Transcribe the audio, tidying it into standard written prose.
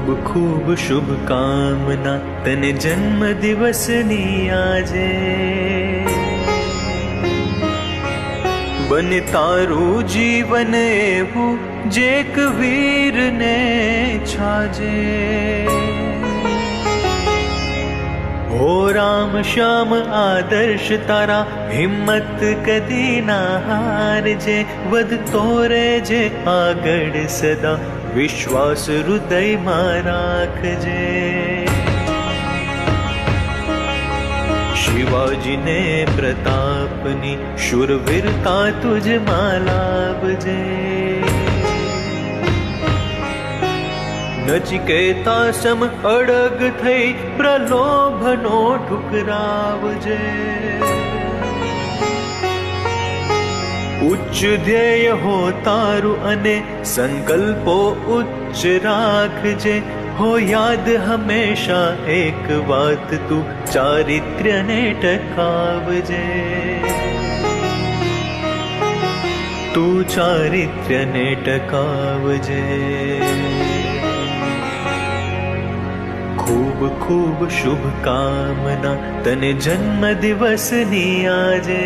ખૂબ ખૂબ શુભકામના તને જન્મ દિવસની આજે. બને તારું જીવન એવું જે એક વીરને છાજે. હો રામ શ્યામ આદર્શ તારા હિંમત કદી ના હારજે. વધતો રહેજે આગળ સદા વિશ્વાસ હૃદયમાં રાખજે. શિવાજીને પ્રતાપની શૂરવીરતા તુજમાં લાવજે. નચિકેતા સમ અડગ થઈ પ્રલોભનો ઠુકરાવજે. ઉચ્ચ ધ્યેય હો તારું અને સંકલ્પો ઉચ્ચ રાખજે. હો યાદ હંમેશા એક વાત તું ચારિત્ર્યને ટકાવજે. તું ચારિત્ર્યને ટકાવજે. ખૂબ ખૂબ શુભકામના તને જન્મ દિવસની આજે.